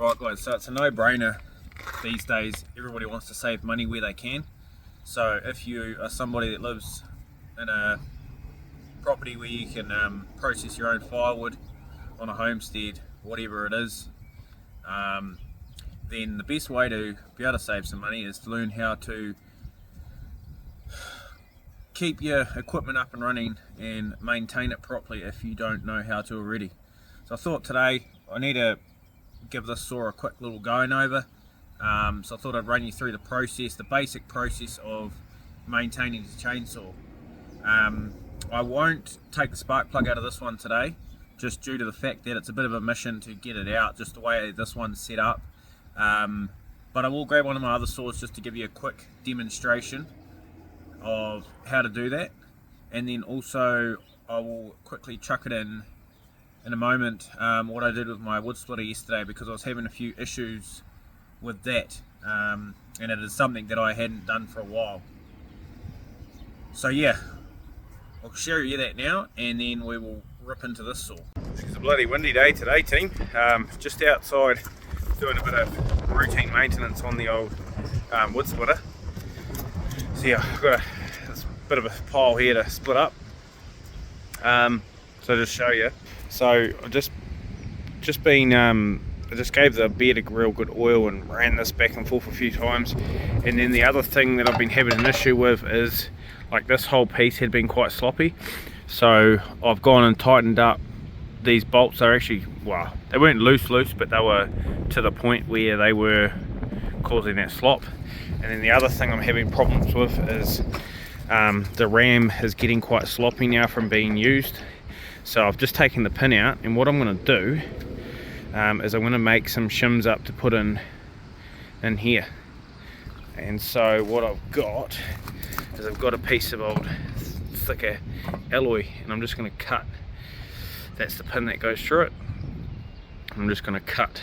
Right guys, so it's a no-brainer these days. Everybody wants to save money where they can. So if you are somebody that lives in a property where you can process your own firewood on a homestead, whatever it is, then the best way to be able to save some money is to learn how to keep your equipment up and running and maintain it properly if you don't know how to already. So I thought today I need to give this saw a quick little going over. So I thought I'd run you through the process, the basic process of maintaining the chainsaw. I won't take the spark plug out of this one today, just due to the fact that it's a bit of a mission to get it out, just the way this one's set up. But I will grab one of my other saws just to give you a quick demonstration of how to do that, and then also I will quickly chuck it in a moment what I did with my wood splitter yesterday, because I was having a few issues with that, and it is something that I hadn't done for a while. So yeah, I'll show you that now and then we will rip into this saw. It's a bloody windy day today, team. Just outside doing a bit of routine maintenance on the old wood splitter. So yeah, I've got this bit of a pile here to split up. So just show you. So I just gave the bed a real good oil and ran this back and forth a few times. And then the other thing that I've been having an issue with is, like, this whole piece had been quite sloppy. So I've gone and tightened up these bolts. They're actually, well, they weren't loose, but they were to the point where they were causing that slop. And then the other thing I'm having problems with is the ram is getting quite sloppy now from being used. So I've just taken the pin out, and what I'm going to do is I'm going to make some shims up to put in here. And so what I've got is I've got a piece of old thicker alloy, and I'm just going to cut, that's the pin that goes through it. I'm just going to cut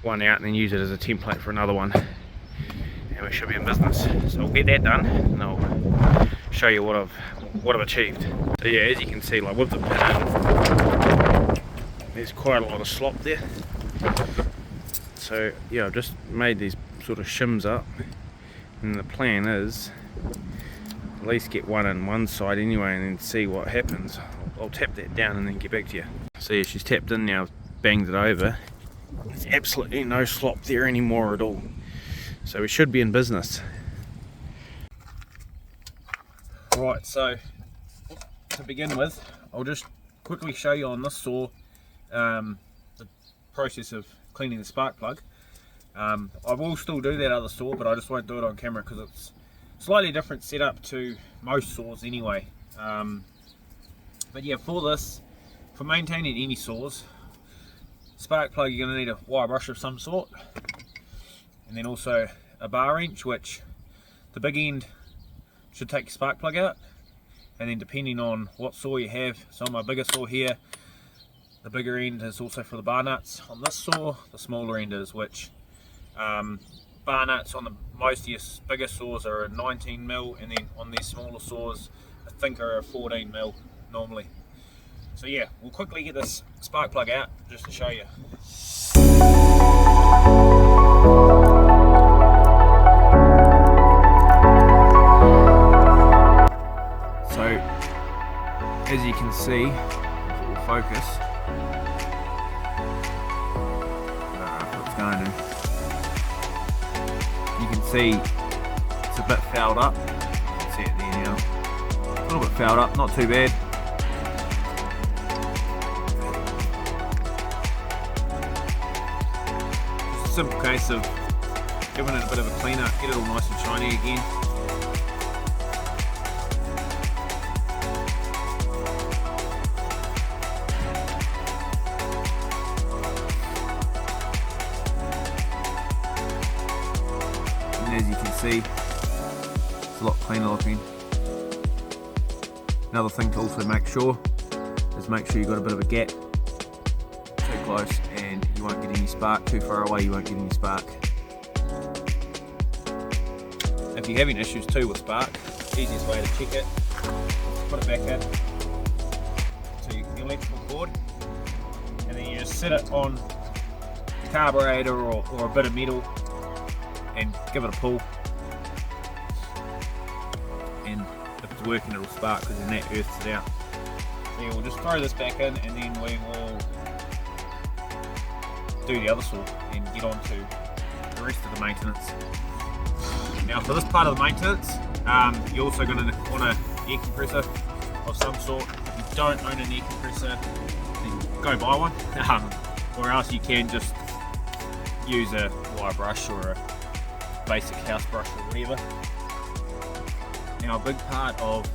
one out and then use it as a template for another one, and we should be in business. So I'll get that done and I'll show you what I've achieved. So yeah, as you can see, like with the pin, there's quite a lot of slop there. So yeah, I've just made these sort of shims up, and the plan is at least get one on one side anyway and then see what happens. I'll tap that down and then get back to you. So yeah, she's tapped in now, banged it over. There's absolutely no slop there anymore at all. So we should be in business. Right, so to begin with, I'll just quickly show you on this saw the process of cleaning the spark plug. I will still do that other saw, but I just won't do it on camera because it's slightly different setup to most saws anyway. But yeah, for maintaining any saws, spark plug, you're going to need a wire brush of some sort, and then also a bar wrench, which the big end should take the spark plug out, and then depending on what saw you have, so on my bigger saw here, the bigger end is also for the bar nuts. On this saw, the smaller end is, which bar nuts on most of your bigger saws are a 19mm, and then on these smaller saws I think are a 14mm normally. So yeah, we'll quickly get this spark plug out just to show you. So as you can see, if it will focus, it's going to, you can see it's a bit fouled up. You can see it there now. A little bit fouled up, not too bad. Just a simple case of giving it a bit of a clean up, get it all nice and shiny again. And as you can see, it's a lot cleaner looking. Another thing to also make sure you've got a bit of a gap. Too close and you won't get any spark, too far away you won't get any spark. If you're having issues too with spark, the easiest way to check it, put it back in to the electrical cord, and then you just set it on carburetor or a bit of metal and give it a pull, and if it's working it'll spark because then that earths it out. So yeah, we'll just throw this back in and then we will do the other saw and get on to the rest of the maintenance. Now for this part of the maintenance, you're also going to want an air compressor of some sort. If you don't own an air compressor, then go buy one, or else you can just use a wire brush or a basic house brush or whatever. Now a big part of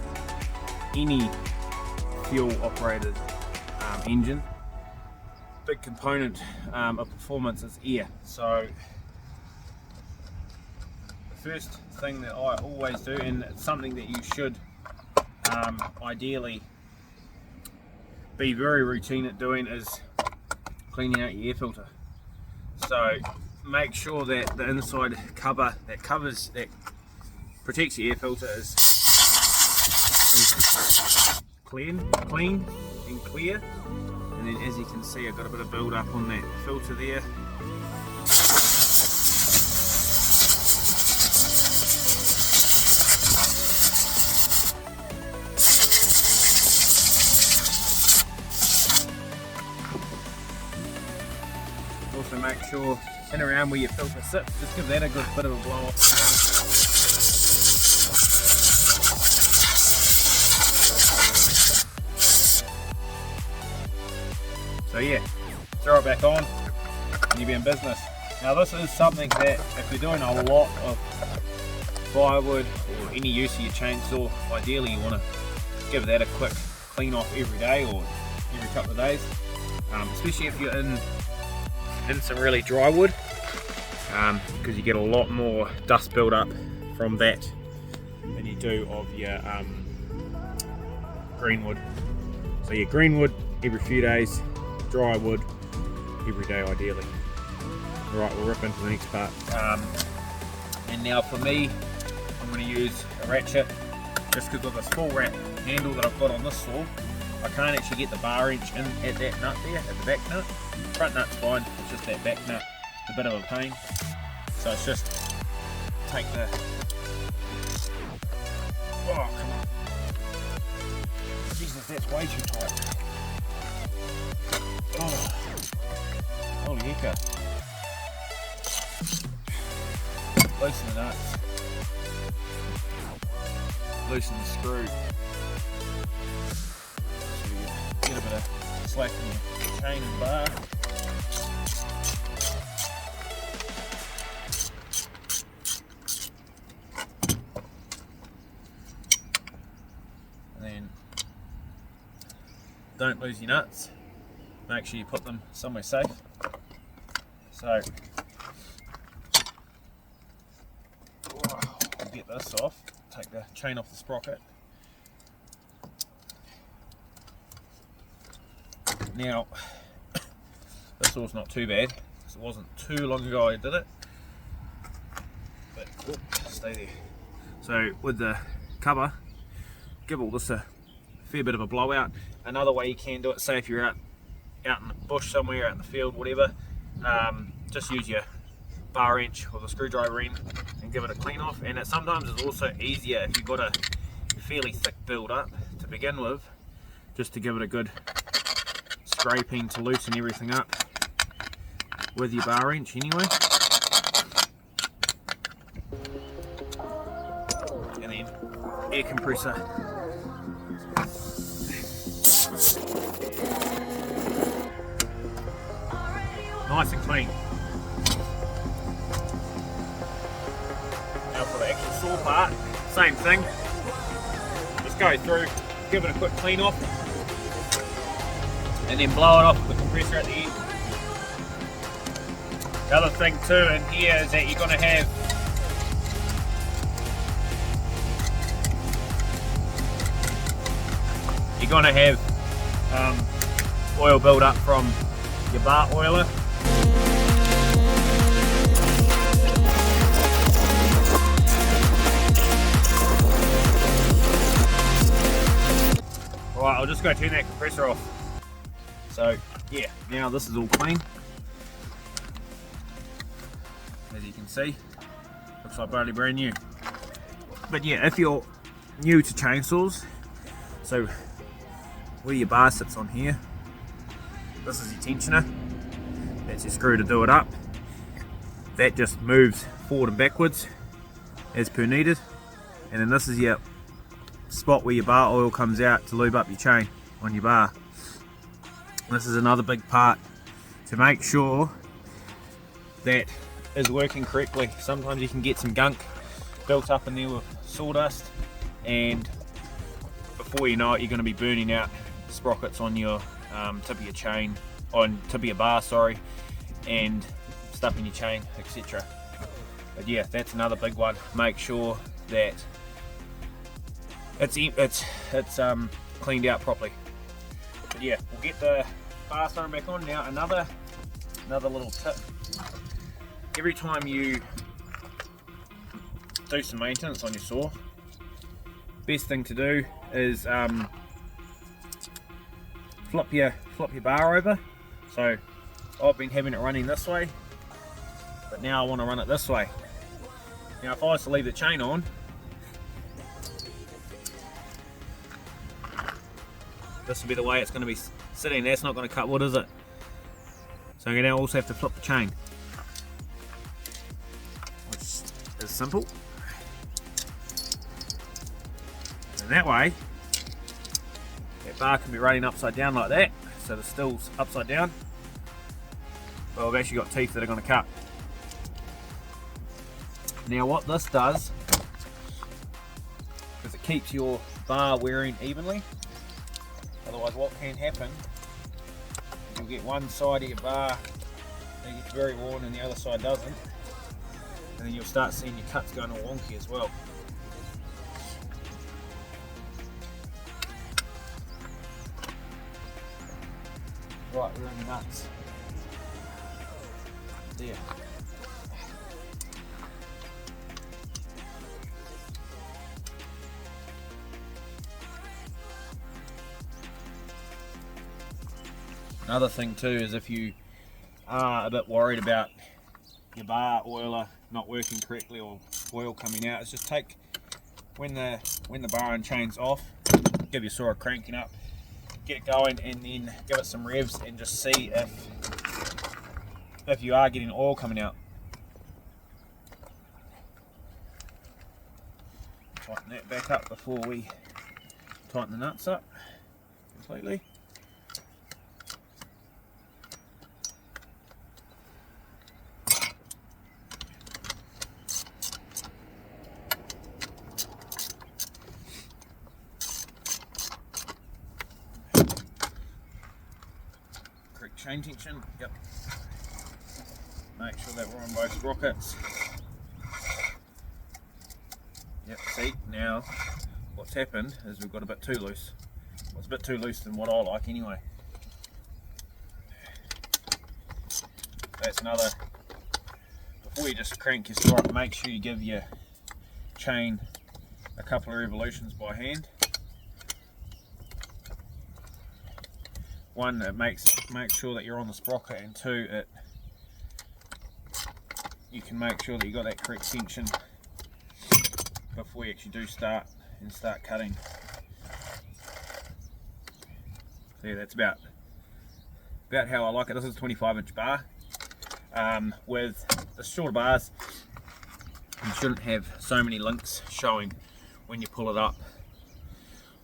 any fuel operated engine, big component of performance is air. So the first thing that I always do, and it's something that you should ideally be very routine at doing, is cleaning out your air filter. So make sure that the inside cover that protects your air filter is clean and clear. And then as you can see, I've got a bit of build up on that filter there. Also make sure in around where your filter sits, just give that a good bit of a blow off. So yeah, throw it back on and you'll be in business. Now this is something that if you're doing a lot of firewood or any use of your chainsaw, ideally you want to give that a quick clean off every day or every couple of days, especially if you're in some really dry wood, because you get a lot more dust build up from that than you do of your green wood. So your green wood every few days, dry wood every day ideally. Right, we'll rip into the next part. And now for me, I'm going to use a ratchet, just because of this full wrap handle that I've got on this saw. I can't actually get the bar wrench in at that nut there, at the back nut. Front nut's fine, it's just that back nut, it's a bit of a pain. So it's just take the, oh come on, Jesus, that's way too tight. Oh, holy hecka. Loosen the nuts, loosen the screw, so you get a bit of slack in your chain and bar. And then don't lose your nuts, make sure you put them somewhere safe. So get this off, take the chain off the sprocket. Now, this saw's not too bad, because it wasn't too long ago I did it, but stay there. So with the cover, give all this a fair bit of a blowout. Another way you can do it, say if you're out in the bush somewhere, out in the field, whatever, just use your bar wrench or the screwdriver end and give it a clean off. And sometimes it's also easier if you've got a fairly thick build up to begin with, just to give it a good scraping to loosen everything up with your bar wrench anyway. And then air compressor. Nice and clean. Now for the actual saw part, same thing. Just go through, give it a quick clean off, and then blow it off with the compressor at the end. The other thing too in here is that you're going to have oil build up from your bar oiler. Alright, I'll just go turn that compressor off. So yeah, now this is all clean. can see. Looks like brand new. But yeah, if you're new to chainsaws, so where your bar sits on here, this is your tensioner. That's your screw to do it up. That just moves forward and backwards as per needed. And then this is your spot where your bar oil comes out to lube up your chain on your bar. This is another big part to make sure that is working correctly. Sometimes you can get some gunk built up in there with sawdust, and before you know it, you're going to be burning out sprockets on your tip of your chain, tip of your bar, sorry, and stuff in your chain, etc. But yeah, that's another big one. Make sure that it's cleaned out properly. But yeah, we'll get the bar thrown back on now. Another little tip: every time you do some maintenance on your saw, best thing to do is flip your bar over. So I've been having it running this way, but now I want to run it this way. Now if I was to leave the chain on, this will be the way it's going to be sitting. That's not going to cut wood, is it? So you now also have to flip the chain, which is simple. And that way, that bar can be running upside down like that, so the still's upside down. But I've actually got teeth that are going to cut. Now what this does is it keeps your bar wearing evenly. Otherwise what can happen, you'll get one side of your bar that gets very worn and the other side doesn't, and then you'll start seeing your cuts going all wonky as well. Right, we're in the nuts. There. Another thing too is if you are a bit worried about your bar oiler not working correctly or oil coming out, is just take when the bar and chain's off, give your saw a cranking up, get it going, and then give it some revs and just see if you are getting oil coming out. Tighten that back up before we tighten the nuts up completely. Chain tension, yep. Make sure that we're on both sprockets. Yep, see, now what's happened is we've got a bit too loose. Well, it's a bit too loose than what I like anyway. That's another, before you just crank your saw up, make sure you give your chain a couple of revolutions by hand. One, it makes sure that you're on the sprocket, and two, you can make sure that you got that correct tension before you actually do start cutting. So yeah, that's about how I like it. This is a 25-inch bar. With the shorter bars, you shouldn't have so many links showing when you pull it up.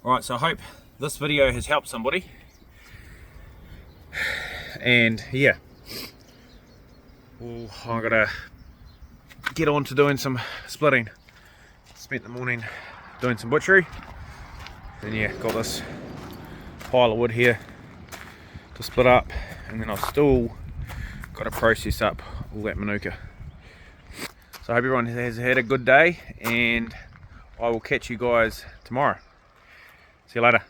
Alright, so I hope this video has helped somebody. And yeah, well, I'm gonna get on to doing some splitting. Spent the morning doing some butchery, and yeah, got this pile of wood here to split up, and then I've still got to process up all that manuka. So I hope everyone has had a good day, and I will catch you guys tomorrow. See you later.